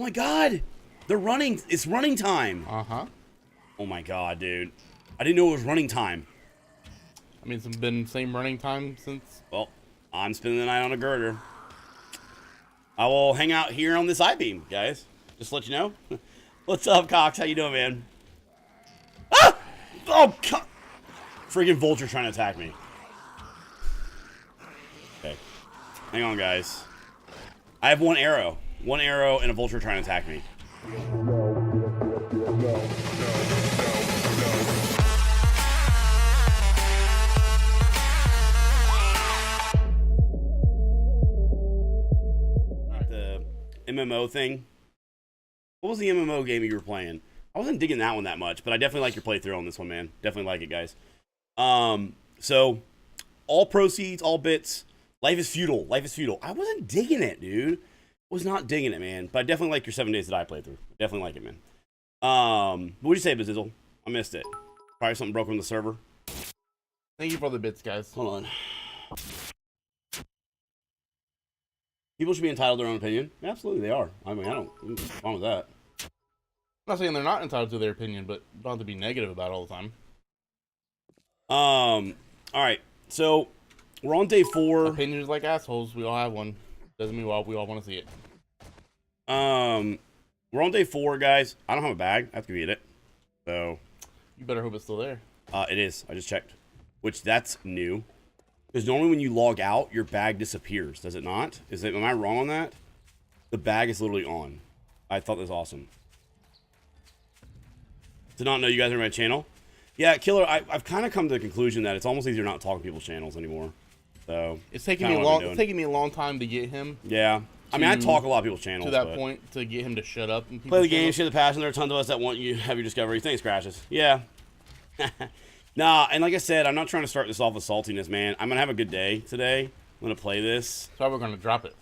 my god! They're running. It's running time. Uh-huh. Oh my god, dude. I didn't know it was running time. I mean, it's been same running time since... Well, I'm spending the night on a girder. I will hang out here on this I-beam, guys. Just to let you know. What's up, Cox? How you doing, man? Ah! Oh, God. Freaking vulture trying to attack me. Okay. Hang on, guys. I have one arrow. One arrow and a vulture trying to attack me. The MMO thing. What was the MMO game you were playing? I wasn't digging that one that much, but I definitely like your playthrough on this one, man. Definitely like it, guys. So, all proceeds, all bits. Life is futile. Life is futile. I wasn't digging it, dude. Was not digging it, man. But I definitely like your 7 days that I played through. Definitely like it, man. What'd you say, Bazizzle? I missed it. Probably something broke on the server. Thank you for the bits, guys. Hold on. People should be entitled to their own opinion. Absolutely, they are. I mean, I don't. I'm fine with that. I'm not saying they're not entitled to their opinion, but don't have to be negative about it all the time. All right. So we're on day 4. Opinions like assholes. We all have one. Doesn't mean we all want to see it. We're on day 4, guys. I don't have a bag. I have to eat it. So You better hope it's still there. it is. I just checked. Which that's new. Because normally when you log out, your bag disappears. Does it not? Am I wrong on that? The bag is literally on. I thought that was awesome. Did not know you guys are on my channel. Yeah, Killer, I've kind of come to the conclusion that it's almost easier not talking to people's channels anymore. So It's taking me a long time to get him. Yeah. I mean, I talk a lot of people's channels. To that point, to get him to shut up. And play the game, share the passion. There are tons of us that want you have your discovery. Thanks, Crashes. Yeah. Nah, and like I said, I'm not trying to start this off with saltiness, man. I'm going to have a good day today. I'm going to play this. That's why we're going to drop it.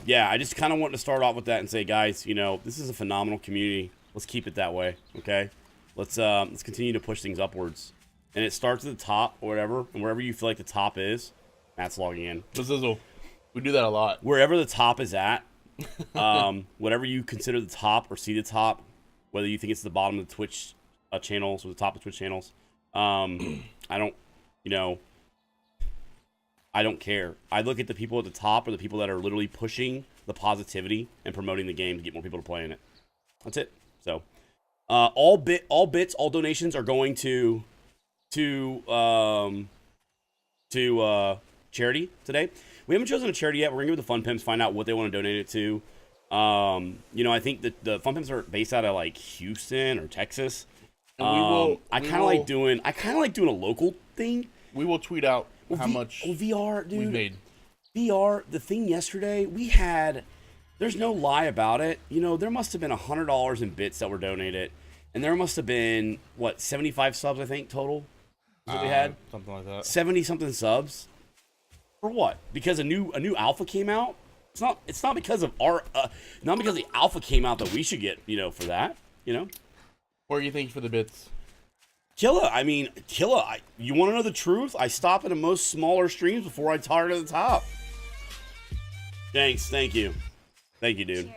Yeah, I just kind of want to start off with that and say, guys, you know, this is a phenomenal community. Let's keep it that way, okay? Let's continue to push things upwards. And it starts at the top or whatever, and wherever you feel like the top is, Matt's logging in. Bazizzle. We do that a lot. Wherever the top is at, whatever you consider the top or see the top, whether you think it's the bottom of the Twitch channels or the top of Twitch channels, I don't, you know, I don't care. I look at the people at the top or the people that are literally pushing the positivity and promoting the game to get more people to play in it. That's it. So, all bits, all donations are going to charity today. We haven't chosen a charity yet. We're gonna give it the Fun Pimps, find out what they want to donate it to. You know, I think that the Fun Pimps are based out of like Houston or Texas. I kind of like doing a local thing. We will tweet out how much VR, dude. we made. VR, the thing yesterday, we had, there's no lie about it. You know, there must have been $100 in bits that were donated. And there must have been, what, 75 subs, I think, total? Is what we had? Something like that. 70-something subs. For what? Because a new alpha came out? It's not because of not because the alpha came out that we should get, you know, for that, you know? What do you think for the bits? Killa, you want to know the truth? I stop at most smaller streams before I target the top. Thanks, thank you. Thank you, dude.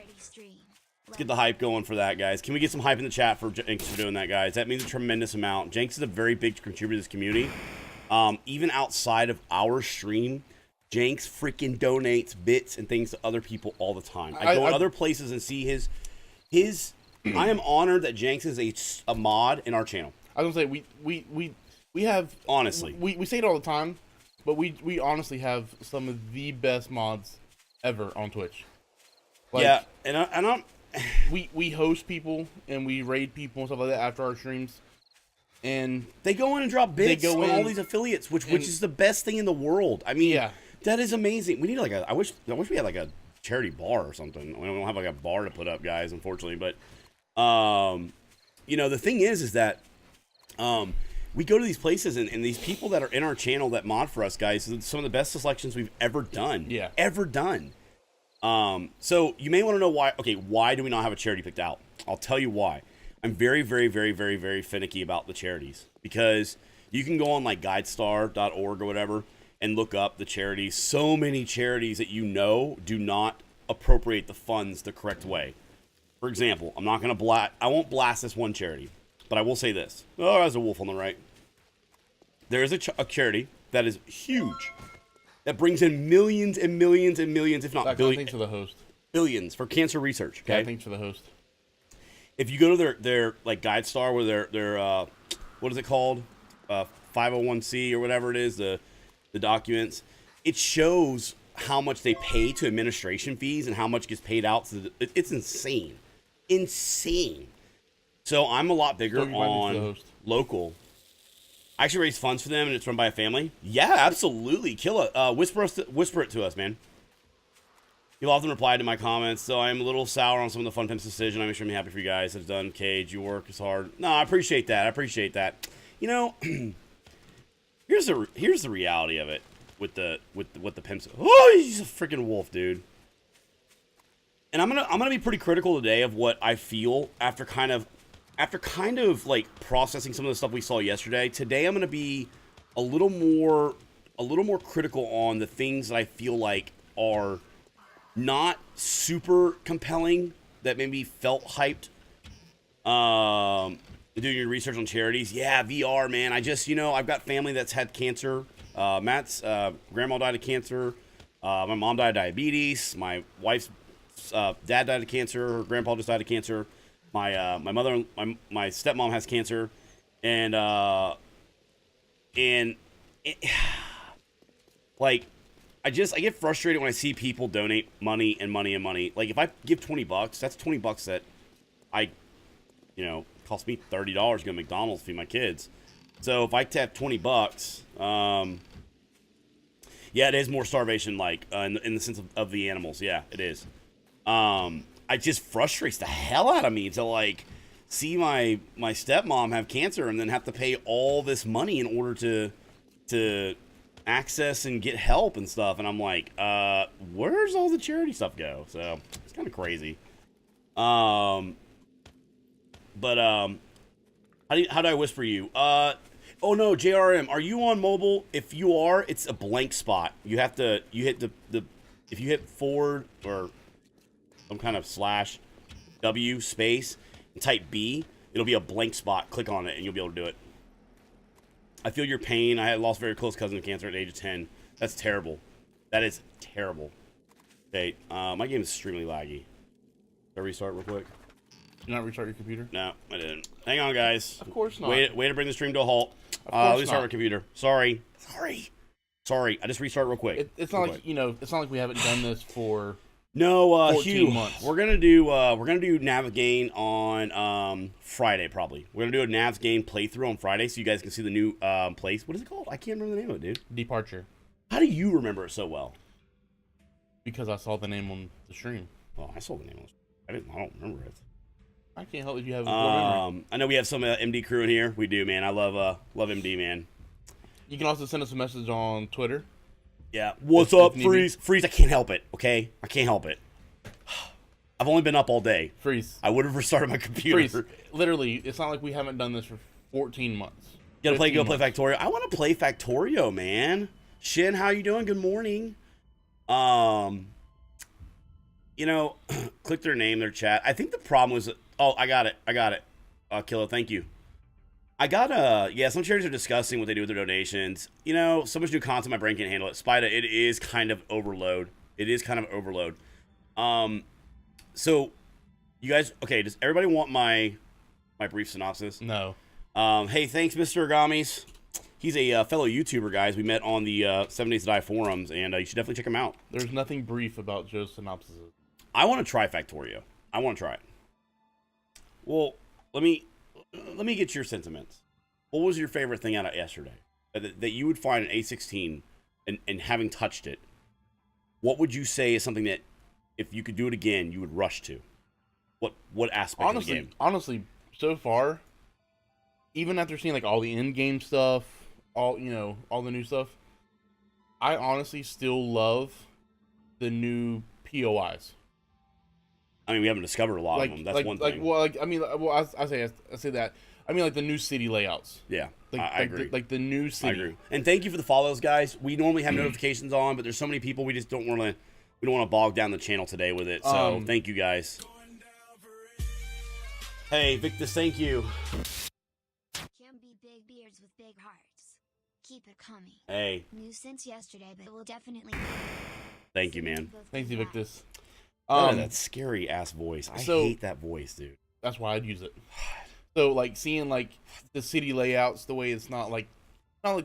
Let's get the hype going for that, guys. Can we get some hype in the chat for Jenks for doing that, guys? That means a tremendous amount. Jenks is a very big contributor to this community. Even outside of our stream, Jenks freaking donates bits and things to other people all the time. I go to other places and see his. I am honored that Jenks is a mod in our channel. I was gonna say we have honestly we say it all the time, but we honestly have some of the best mods ever on Twitch. Like, yeah, and I'm we host people and we raid people and stuff like that after our streams, and they go in and drop bits on all these affiliates, which is the best thing in the world. I mean, yeah, that is amazing. We need like I wish we had like a charity bar or something. We don't have like a bar to put up, guys, unfortunately. But you know, the thing is that we go to these places and these people that are in our channel that mod for us, guys, some of the best selections we've ever done. Yeah, ever done. So you may want to know why. Okay, why do we not have a charity picked out? I'll tell you why. I'm very, very, very, very, very finicky about the charities, because you can go on like guidestar.org or whatever and look up the charities. So many charities that you know do not appropriate the funds the correct way. For example, I'm not gonna I won't blast this one charity, but I will say this. Oh, there's a wolf on the right. There is a charity that is huge, that brings in millions and millions and millions, if not billions. Thanks for the host. Billions for cancer research. Okay. Yeah, thanks for the host. If you go to their like Guide Star, where their what is it called, 501c or whatever it is, the documents, it shows how much they pay to administration fees and how much gets paid out. So it's insane, insane. So I'm a lot bigger on local. I actually raise funds for them, and it's run by a family. Yeah, absolutely. Kill it. Whisper it to us, man. You've often replied to my comments, so I'm a little sour on some of the Fun Pimps decision. I'm extremely happy for you guys. It's done. Cage, your work is hard. No, I appreciate that. I appreciate that. You know, here's the reality of it with the pimps. Oh, he's a freaking wolf, dude. And I'm gonna be pretty critical today of what I feel after kind of like processing some of the stuff we saw yesterday. Today I'm gonna be a little more critical on the things that I feel like are not super compelling, that maybe felt hyped. Doing your research on charities. Yeah, VR, man. I've got family that's had cancer. Matt's grandma died of cancer. My mom died of diabetes. My wife's dad died of cancer. Her grandpa just died of cancer. My mother, my stepmom has cancer. And like, I get frustrated when I see people donate money and money and money. Like, if I give $20, that's $20 that cost me $30 to go to McDonald's to feed my kids. So if I tap $20, yeah, it is more starvation, like in the sense of the animals. Yeah, it is. It just frustrates the hell out of me to like see my stepmom have cancer and then have to pay all this money in order to access and get help and stuff. And I'm like, where's all the charity stuff go? So it's kind of crazy. But how do I whisper you? Oh no, JRM, are you on mobile? If you are, it's a blank spot. You hit the if you hit forward or some kind of /W space and type B, it'll be a blank spot. Click on it and you'll be able to do it. I feel your pain. I had lost a very close cousin to cancer at the age of 10. That's terrible. That is terrible. Okay, my game is extremely laggy. Can I restart real quick? Did you not restart your computer? No, I didn't. Hang on, guys. Of course not. Way to bring the stream to a halt. Let me start my computer. Sorry. I just restart real quick. It's not like it's not like we haven't done this for. No, 14 Hugh, months. we're gonna do Navigate on Friday probably. We're gonna do a Navigate playthrough on Friday so you guys can see the new place. What is it called? I can't remember the name of it, dude. Departure. How do you remember it so well? Because I saw the name on the stream. Oh, I saw the name on the stream. I don't remember it. I can't help if you have a good memory. I know we have some MD crew in here. We do, man. I love MD, man. You can also send us a message on Twitter. Yeah. What's up, Freeze? Freeze, I can't help it, okay? I can't help it. I've only been up all day. Freeze. I would have restarted my computer. Freeze. Literally, it's not like we haven't done this for 14 months. Go play Factorio. I want to play Factorio, man. Shin, how you doing? Good morning. Click their name, their chat. I think the problem was... Oh, I got it. Killa, thank you. Some charities are discussing what they do with their donations. So much new content, my brain can't handle it. Spida, it is kind of overload. So, you guys, okay, does everybody want my brief synopsis? No. Hey, thanks, Mr. Agamis. He's a fellow YouTuber, guys. We met on the 7 Days to Die forums, and you should definitely check him out. There's nothing brief about Joe's synopsis. I want to try Factorio. I want to try it. Well, let me get your sentiments. What was your favorite thing out of yesterday? That you would find an A16 and having touched it, what would you say is something that if you could do it again, you would rush to? What aspect of the game? Honestly, so far, even after seeing like all the in-game stuff, all the new stuff, I honestly still love the new POIs. I mean, we haven't discovered a lot of them. That's one thing. I say that. I mean, like the new city layouts. Yeah, I agree. The new city. I agree. And thank you for the follows, guys. We normally have notifications on, but there's so many people we just don't want to. We don't want to bog down the channel today with it. So thank you guys. Hey, Victus, thank you. Can be big beards with big hearts. Keep it coming. Hey. New since yesterday, but will definitely. Thank you, man. Thanks, Victus. That scary ass voice. I hate that voice, dude. That's why I'd use it. So like seeing like the city layouts, the way it's not like the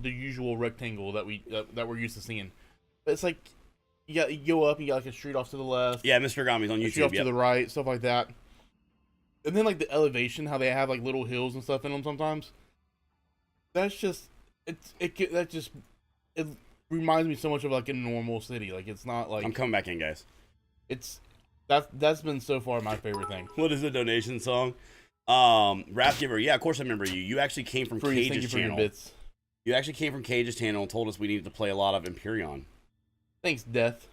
usual rectangle that we're used to seeing, but it's like you go up, you got like a street off to the left. Yeah, Mr. Gami's on YouTube. Street off to the right, stuff like that. And then like the elevation, how they have like little hills and stuff in them sometimes. That's just it reminds me so much of like a normal city. Like it's not like I'm coming back in, guys. That's been so far my favorite thing. What is the donation song? Wrath Giver. Yeah, of course I remember you. You actually came from Cage's channel. You actually came from Cage's channel and told us we needed to play a lot of Empyrean. Thanks, Death.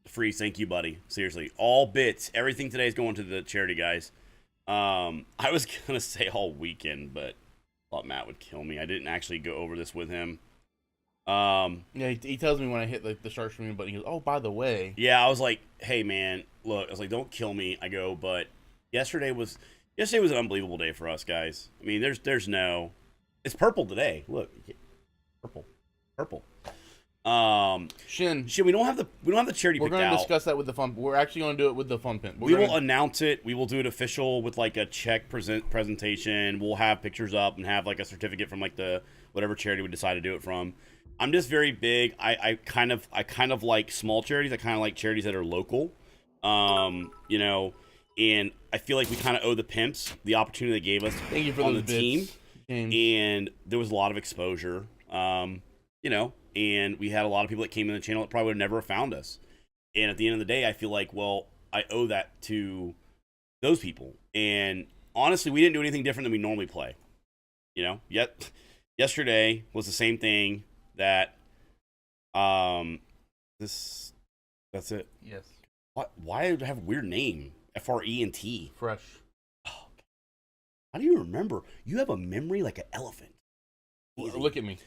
Freeze, thank you, buddy. Seriously, all bits, everything today is going to the charity, guys. I was gonna say all weekend, but thought Matt would kill me. I didn't actually go over this with him. Yeah, he tells me when I hit like the start streaming button. He goes, "Oh, by the way." Yeah, I was like, "Hey, man, look." I was like, "Don't kill me." I go, but yesterday was an unbelievable day for us, guys. I mean, there's no, it's purple today. Look, purple. Shin, we don't have the charity. We're going to discuss that with the fun. We're actually going to do it with the fun pin. We will announce it. We will do it official with like a check presentation. We'll have pictures up and have like a certificate from like the whatever charity we decide to do it from. I'm just very big. I kind of like small charities. I kind of like charities that are local. You know, and I feel like we kind of owe the pimps the opportunity they gave us on the team. And there was a lot of exposure. You know, and we had a lot of people that came in the channel that probably would never have found us. And at the end of the day, I feel like, well, I owe that to those people. And honestly, we didn't do anything different than we normally play. You know, yesterday was the same thing that, that's it. Yes. Why do I have a weird name? FRENT. Fresh. Oh, how do you remember? You have a memory like an elephant. Easy. Look at me.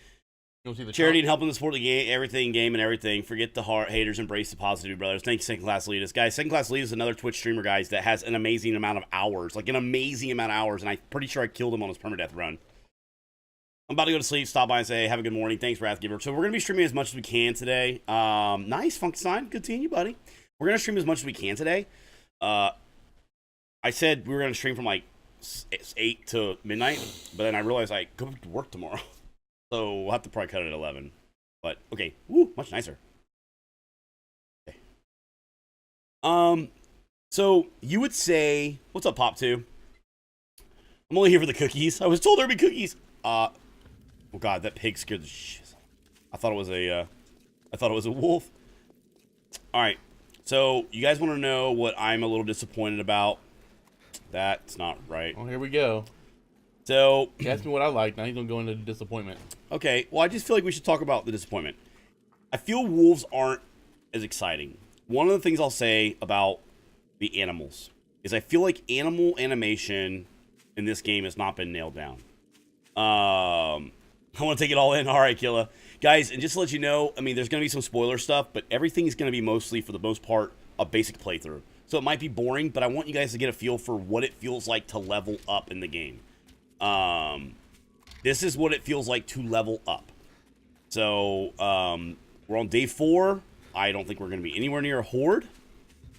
See the charity and helping to support the game, everything, game and everything. Forget the haters, embrace the positivity, brothers. Thank you, Second Class Leaders. Guys, Second Class Leaders is another Twitch streamer, guys, that has an amazing amount of hours. Like, an amazing amount of hours, and I'm pretty sure I killed him on his permadeath run. I'm about to go to sleep, stop by and say, hey, have a good morning. Thanks, Wrathgiver. So we're going to be streaming as much as we can today. Nice, Funkenstein. Good seeing you, buddy. We're going to stream as much as we can today. I said we were going to stream from, like, 8 to midnight, but then I realized I go to work tomorrow. So we'll have to probably cut it at 11. But, okay. Woo, much nicer. Okay. So you would say, what's up, Pop 2? I'm only here for the cookies. I was told there'd be cookies. Oh god, that pig scared the shit. I thought it was a wolf. Alright. So you guys want to know what I'm a little disappointed about? That's not right. Oh, here we go. So he asked me what I like. Now he's gonna go into disappointment. Okay, well, I just feel like we should talk about the disappointment. I feel wolves aren't as exciting. One of the things I'll say about the animals is I feel like animal animation in this game has not been nailed down. I want to take it all in. All right, Killa. Guys, and just to let you know, I mean, there's going to be some spoiler stuff, but everything is going to be mostly, for the most part, a basic playthrough. So it might be boring, but I want you guys to get a feel for what it feels like to level up in the game. This is what it feels like to level up. So, we're on day 4. I don't think we're going to be anywhere near a horde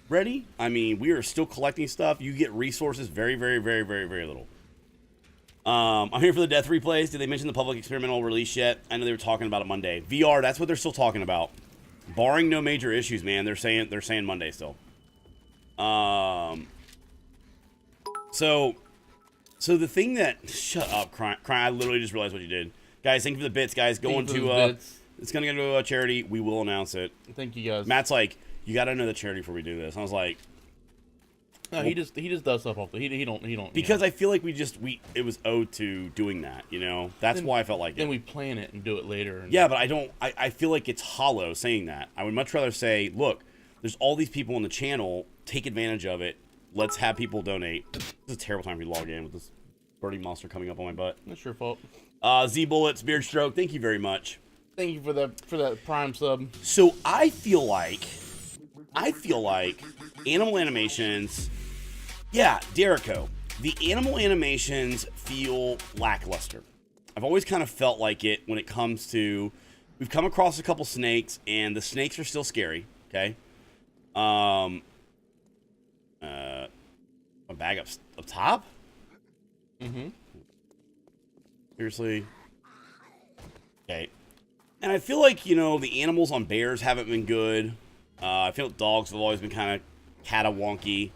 ready. I mean, we are still collecting stuff. You get resources very, very, very, very, very little. I'm here for the death replays. Did they mention the public experimental release yet? I know they were talking about it Monday. VR, that's what they're still talking about. Barring no major issues, man. They're saying Monday still. So the thing that, shut up, crying. I literally just realized what you did. Guys, thank you for the bits, guys. Going to, it's going to go to a charity. We will announce it. Thank you, guys. Matt's like, you got to know the charity before we do this. I was like, no, well, he just does stuff off the, he don't. Because I feel like it was owed to doing that, you know? That's why I felt like then we plan it and do it later. Yeah, but I feel like it's hollow saying that. I would much rather say, look, there's all these people on the channel. Take advantage of it. Let's have people donate. This is a terrible time for me to log in with this birdie monster coming up on my butt. That's your fault. Z Bullets, Beard Stroke, thank you very much. Thank you for that prime sub. So I feel like I feel like animal animations, yeah, Derico, the animal animations feel lackluster. I've always kind of felt like it when it comes to, we've come across a couple snakes, and the snakes are still scary, okay? My bag up top? Mm-hmm. Seriously? Okay. And I feel like, you know, the animals on bears haven't been good. I feel like dogs have always been kind of catawonky.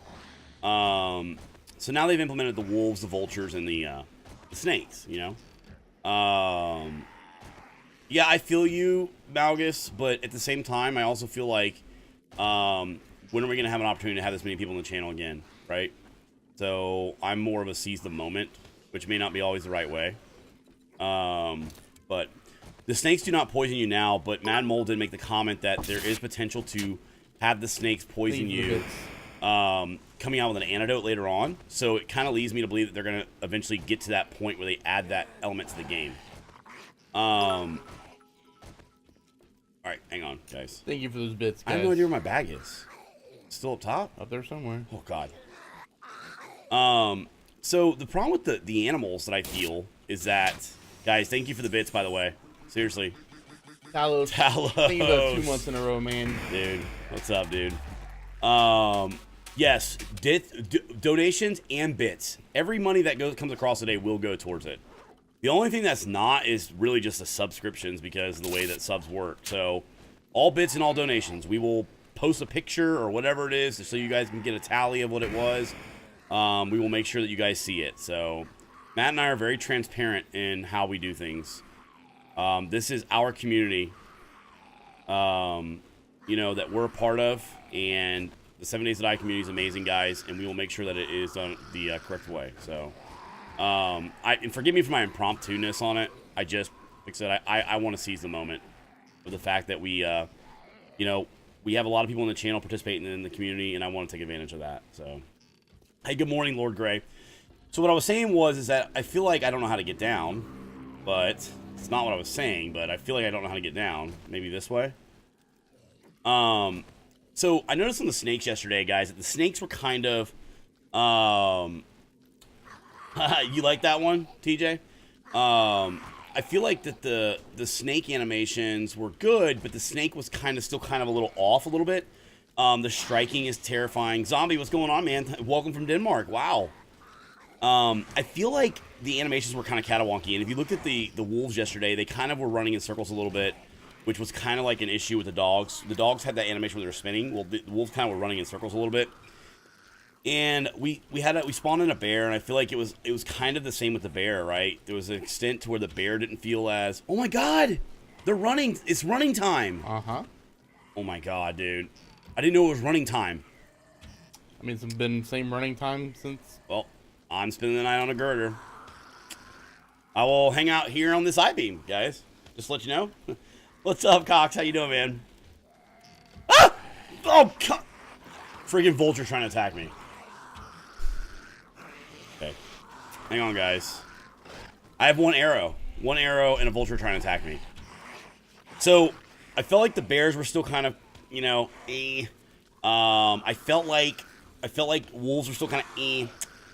So now they've implemented the wolves, the vultures, and the snakes, you know? Yeah, I feel you, Malgus, but at the same time, I also feel like, when are we going to have an opportunity to have this many people on the channel again, right? So I'm more of a seize the moment, which may not be always the right way. But the snakes do not poison you now, but Mad Mole did make the comment that there is potential to have the snakes poison you, coming out with an antidote later on. So it kind of leads me to believe that they're going to eventually get to that point where they add that element to the game. All right, hang on, guys. Thank you for those bits, guys. I have no idea where my bag is. It's still up top? Up there somewhere. Oh, God. So the problem with the animals that I feel is that, guys, thank you for the bits, by the way. Seriously. Talos. Thank you for 2 months in a row, man. Dude, what's up, dude? Yes, donations and bits. Every money that comes across today will go towards it. The only thing that's not is really just the subscriptions because of the way that subs work. So all bits and all donations. We will post a picture or whatever it is so you guys can get a tally of what it was. We will make sure that you guys see it. So Matt and I are very transparent in how we do things. This is our community, you know, that we're a part of, and the 7 Days to Die community is amazing, guys, and we will make sure that it is done the correct way. So, and forgive me for my impromptu-ness on it. I just, like I said, I want to seize the moment of the fact that we, you know, we have a lot of people on the channel participating in the community, and I want to take advantage of that. So, hey, good morning, Lord Gray. So what I was saying is that I feel like I don't know how to get down, but it's not what I was saying, but I feel like I don't know how to get down. Maybe this way? So I noticed on the snakes yesterday, guys, that the snakes were kind of, you like that one, TJ? I feel like that the snake animations were good, but the snake was still kind of a little off a little bit. The striking is terrifying. Zombie, what's going on, man? Welcome from Denmark. Wow. I feel like the animations were kind of catawonky, and if you looked at the wolves yesterday, they kind of were running in circles a little bit, which was kind of like an issue with the dogs. The dogs had that animation where they were spinning. Well, the wolves kind of were running in circles a little bit. And we spawned in a bear, and I feel like it was kind of the same with the bear, right? There was an extent to where the bear didn't feel as, oh my god, they're running, it's running time. Oh my god, dude, I didn't know it was running time. I mean, it's been the same running time since. Well, I'm spending the night on a girder. I will hang out here on this I-beam, guys. Just to let you know. What's up, Cox? How you doing, man? Ah! Oh, freaking vulture trying to attack me. Okay. Hang on, guys. I have one arrow. One arrow and a vulture trying to attack me. So, I felt like the bears were still kind of, you know, I felt like wolves were still kind of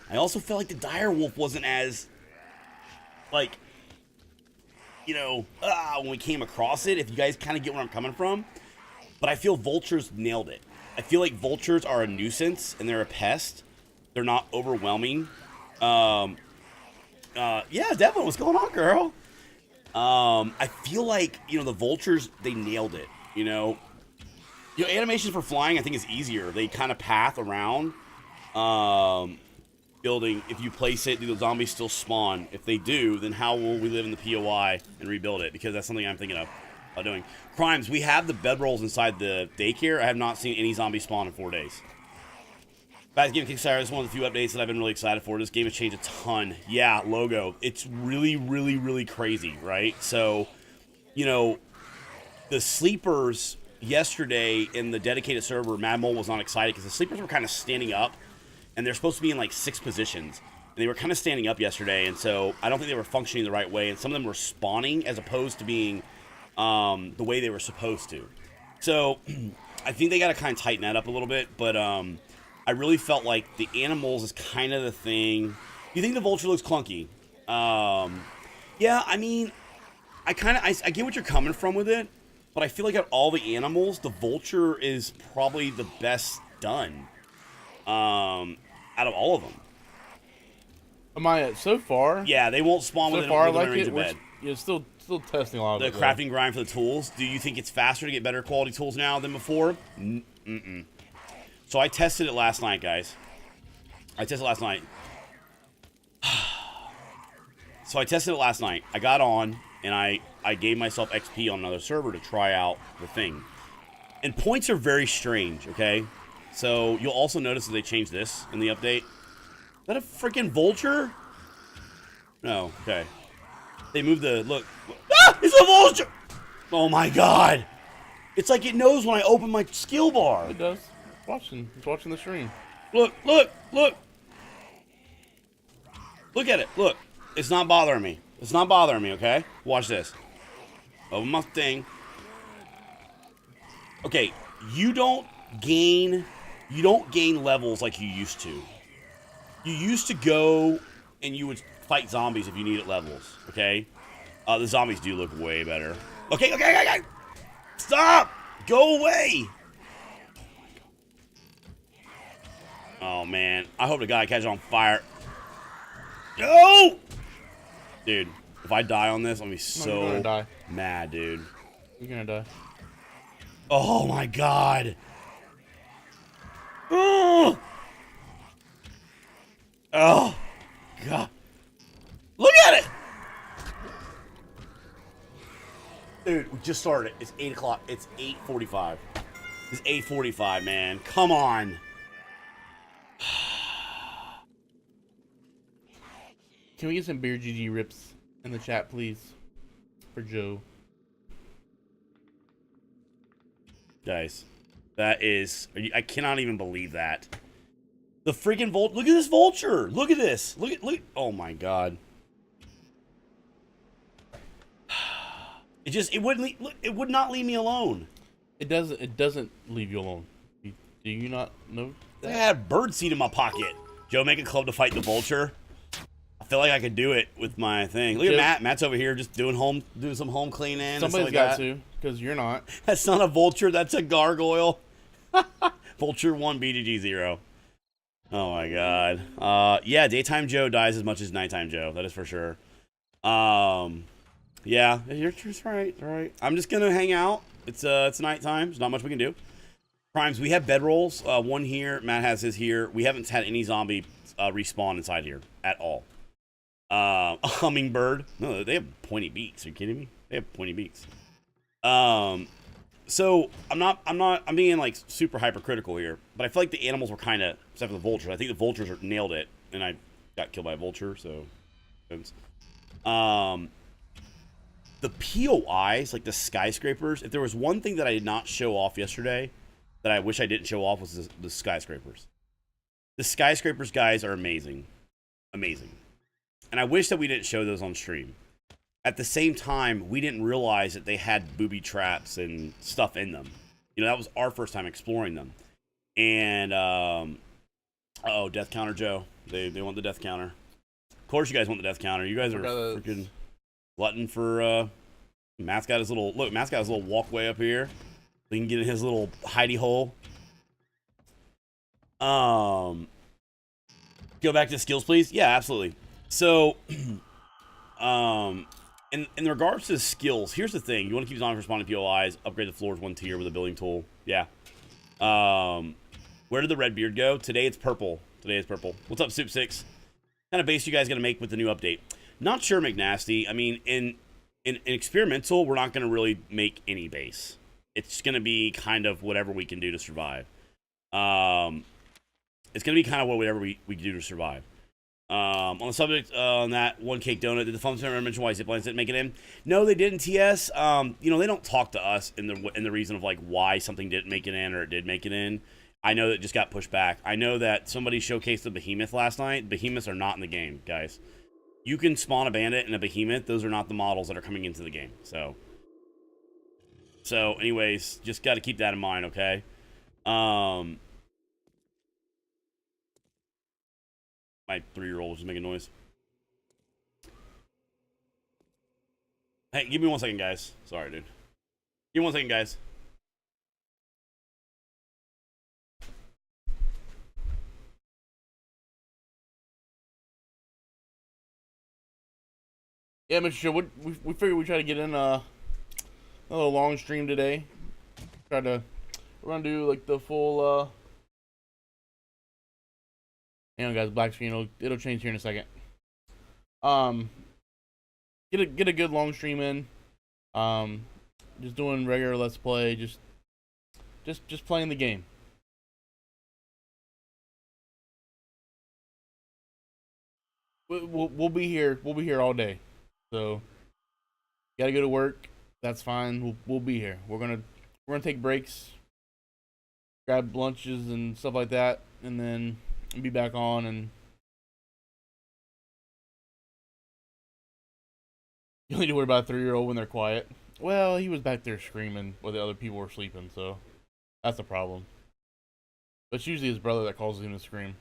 I also felt like the dire wolf wasn't as, like, you know, when we came across it, if you guys kind of get where I'm coming from. But I feel vultures nailed it. I feel like vultures are a nuisance and they're a pest. They're not overwhelming. Yeah, Devlin, what's going on, girl? I feel like, you know, the vultures, they nailed it, you know. You know, animations for flying, I think, is easier. They kind of path around. Building, if you place it, do the zombies still spawn? If they do, then how will we live in the POI and rebuild it? Because that's something I'm thinking of doing. Crimes, we have the bedrolls inside the daycare. I have not seen any zombies spawn in 4 days. Guys, Game Kickstarter is one of the few updates that I've been really excited for. This game has changed a ton. Yeah, logo. It's really, really, really crazy, right? So, you know, the sleepers yesterday in the dedicated server, Mad Mole was not excited because the sleepers were kind of standing up. And they're supposed to be in like 6 positions. And they were kind of standing up yesterday, and so I don't think they were functioning the right way. And some of them were spawning as opposed to being the way they were supposed to. So I think they got to kind of tighten that up a little bit, but I really felt like the animals is kind of the thing. You think the vulture looks clunky? Yeah, I mean, I get what you're coming from with it, but I feel like out of all the animals, the vulture is probably the best done out of all of them. Am I so far? Yeah, they won't spawn So within far, I within like range it. of We're bed. still testing a lot of The it. crafting grind for the tools. Do you think it's faster to get better quality tools now than before? Mm-mm. So I tested it last night, guys. I tested it last night. So I tested it last night. I got on, and I gave myself XP on another server to try out the thing. And points are very strange, okay? So you'll also notice that they changed this in the update. Is that a freaking vulture? No, okay. They moved the, look. Ah! It's a vulture! Oh my god! It's like it knows when I open my skill bar. It does. It's watching the stream. Look, look, look! Look at it, look. It's not bothering me. It's not bothering me, okay? Watch this. Open my thing. Okay, you don't gain levels like you used to. You used to go and you would fight zombies if you needed levels, okay? The zombies do look way better. Okay. Stop! Go away! Oh, man. I hope the guy catches on fire. No! Dude, if I die on this, I'm going to be so mad, dude. You're gonna die. Oh, my God. Oh! Oh, God. Look at it! Dude, we just started. It's 8 o'clock. It's 8:45. It's 8:45, man. Come on. Can we get some Beer GG rips in the chat, please? For Joe. Guys, that is... I cannot even believe that. The freaking vulture... Look at this vulture! Look at this! Look at... Oh, my God. It would not leave me alone. It doesn't leave you alone. Do you not know I that? had birdseed in my pocket. Joe, make a club to fight the vulture. I feel like I could do it with my thing. Look at Matt. Matt's over here just doing some home cleaning. Somebody's got to, because you're not. That's not a vulture. That's a gargoyle. Vulture 1, BDG 0. Oh my God. Yeah, daytime Joe dies as much as nighttime Joe. That is for sure. Yeah, you're right. All right. I'm just gonna hang out. It's nighttime. There's not much we can do. Primes, we have bedrolls. One here. Matt has his here. We haven't had any zombie respawn inside here at all. A hummingbird. No, they have pointy beaks. Are you kidding me? They have pointy beaks. So I'm being like super hypercritical here, but I feel like the animals were kind of, except for the vultures. I think the vultures nailed it, and I got killed by a vulture. So, the POIs, like the skyscrapers. If there was one thing that I did not show off yesterday, that I wish I didn't show off, was the skyscrapers. The skyscrapers, guys, are amazing, amazing, and I wish that we didn't show those on stream. At the same time, we didn't realize that they had booby traps and stuff in them. You know, that was our first time exploring them. And, uh-oh, death counter, Joe. They want the death counter. Of course you guys want the death counter. You guys are freaking glutton for, Matt's got his little, look, Matt's got his little walkway up here. So he can get in his little hidey hole. Go back to skills, please. Yeah, absolutely. So, in regards to skills, here's the thing. You want to keep zombies responding POIs, upgrade the floors 1 tier with a building tool. Yeah. Where did the red beard go? Today it's purple. Today it's purple. What's up, Soup 6? What kind of base you guys going to make with the new update? Not sure, McNasty. I mean, in experimental, we're not going to really make any base. It's going to be kind of whatever we can do to survive. It's going to be kind of whatever we can do to survive. On the subject on that one cake donut, did the phone center mention why ziplines didn't make it in? No, they didn't. TS. You know, they don't talk to us in the reason of like why something didn't make it in or it did make it in. I know that it just got pushed back. I know that somebody showcased the behemoth last night. Behemoths are not in the game, guys. You can spawn a bandit and a behemoth. Those are not the models that are coming into the game. So anyways, just got to keep that in mind, okay? My 3-year-old was just making noise. Hey, give me 1 second, guys. Sorry, dude. Give me 1 second, guys. Yeah, Mr. Show, we figured we'd try to get in a little long stream today. We're gonna do like the full hang on guys, black screen, it'll change here in a second. Get a good long stream in. Just doing regular let's play, just playing the game. We'll be here. We'll be here all day. So, gotta go to work. That's fine. We'll be here. We're gonna take breaks, grab lunches and stuff like that, and then be back on. And you only need to worry about a 3-year-old when they're quiet. Well, he was back there screaming while the other people were sleeping, so that's a problem. But it's usually his brother that calls him to scream.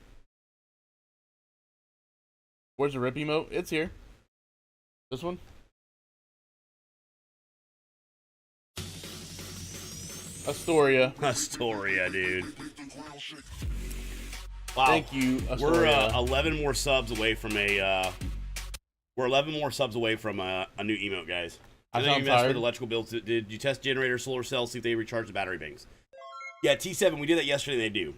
Where's the rip emote? It's here. This one? Astoria. Astoria, dude. Wow. Thank you, Astoria. We're 11 more subs away from a. We're 11 more subs away from a new emote, guys. I know sound you messed tired. with electrical builds. Did you test generator solar cells? See if they recharge the battery banks. Yeah, T7. We did that yesterday. They do.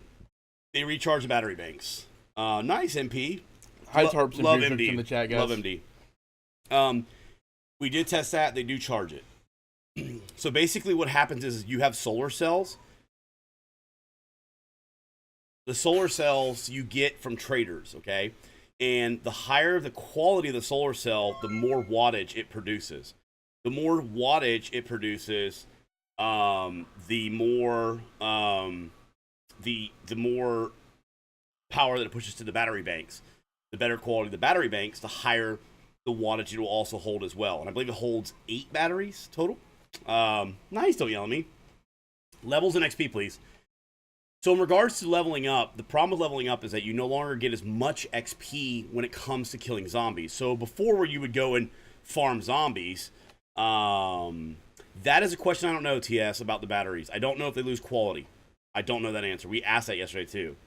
They recharge the battery banks. Nice, MP. High tarps and love beer MD in the chat, guys. Love MD. We did test that. They do charge it. So basically, what happens is you have solar cells. The solar cells you get from traders, okay? And the higher the quality of the solar cell, the more wattage it produces. The more wattage it produces, the more the more power that it pushes to the battery banks. The better quality of the battery banks, the higher the wattage it will also hold as well. And I believe it holds 8 batteries total. Nice, don't yell at me. Levels and XP, please. So in regards to leveling up, the problem with leveling up is that you no longer get as much XP when it comes to killing zombies. So before where you would go and farm zombies, that is a question I don't know, TS, about the batteries. I don't know if they lose quality. I don't know that answer. We asked that yesterday too.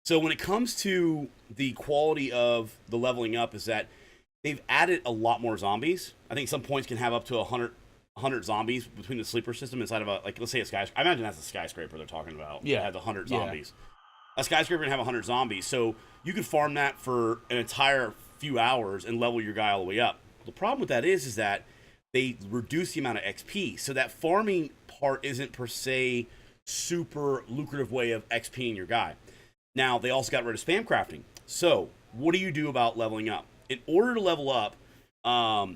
So when it comes to the quality of the leveling up is that they've added a lot more zombies. I think some points can have up to 100 zombies between the sleeper system inside of a, like, let's say a skyscraper. I imagine that's a skyscraper they're talking about. Yeah. It has 100 zombies. A skyscraper can have 100 zombies. So you could farm that for an entire few hours and level your guy all the way up. The problem with that is that they reduce the amount of XP. So that farming part isn't per se super lucrative way of XPing your guy. Now, they also got rid of spam crafting. So what do you do about leveling up? In order to level up,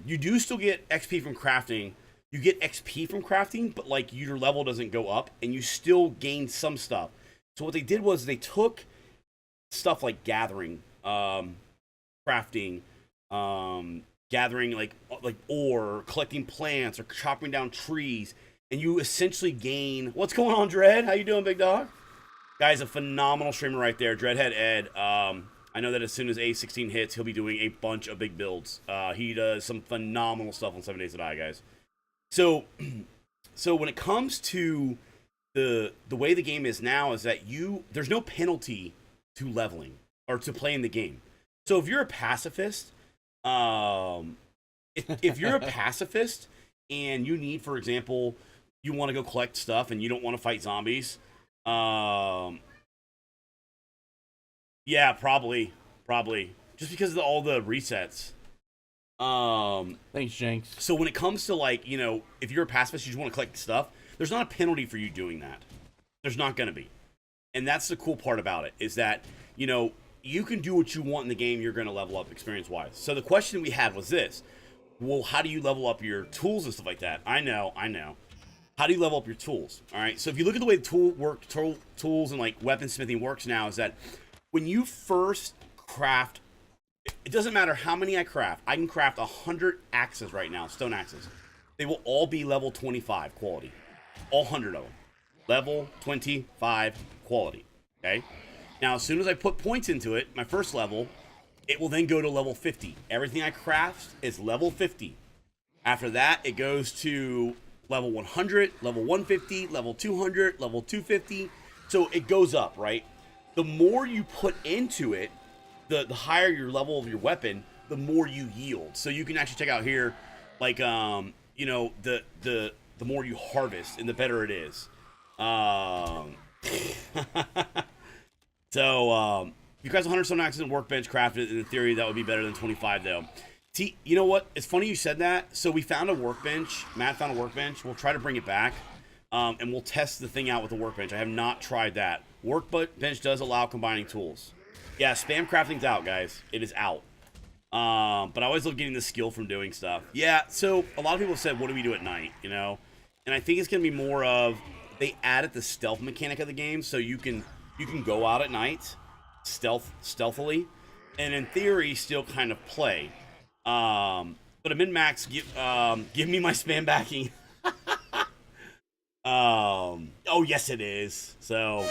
you do still get XP from crafting. You get XP from crafting, but like your level doesn't go up, and you still gain some stuff. So what they did was they took stuff like gathering, crafting, gathering like ore, collecting plants, or chopping down trees, and you essentially gain. What's going on, Dread? How you doing, big dog? Guy's a phenomenal streamer right there, Dreadhead Ed. I know that as soon as A16 hits, he'll be doing a bunch of big builds. He does some phenomenal stuff on 7 Days to Die, guys. So when it comes to the way the game is now, is that there's no penalty to leveling or to playing the game. So if you're a pacifist, if you're a pacifist and you need, for example, you want to go collect stuff and you don't want to fight zombies, yeah, probably, just because of all the resets. Thanks, Jenks. So when it comes to, like, you know, if you're a pacifist, you just want to collect stuff, there's not a penalty for you doing that. There's not going to be. And that's the cool part about it, is that, you know, you can do what you want in the game, you're going to level up experience-wise. So the question we had was this: well, how do you level up your tools and stuff like that? I know. How do you level up your tools? All right, so if you look at the way the tools and like weaponsmithing works now, is that when you first craft, it doesn't matter how many I craft. I can craft 100 axes right now, stone axes. They will all be level 25 quality, all 100 of them. Level 25 quality. Okay? Now, as soon as I put points into it, my first level, it will then go to level 50. Everything I craft is level 50. After that, it goes to level 100, level 150, level 200, level 250. So it goes up, right? The more you put into it, the higher your level of your weapon, the more you yield. So you can actually check out here, like, you know, the more you harvest and the better it is. So, you guys 100 stone axes and workbench crafted. In theory, that would be better than 25, though. You know what? It's funny you said that. So we found a workbench. Matt found a workbench. We'll try to bring it back, and we'll test the thing out with the workbench. I have not tried that. Workbench does allow combining tools. Yeah, spam crafting's out, guys. It is out. But I always love getting the skill from doing stuff. Yeah, so a lot of people have said, what do we do at night, you know? And I think it's going to be more of, they added the stealth mechanic of the game, so you can go out at night, stealthily, and in theory, still kind of play. But a min-max, give me my spam backing. Oh, yes it is. So...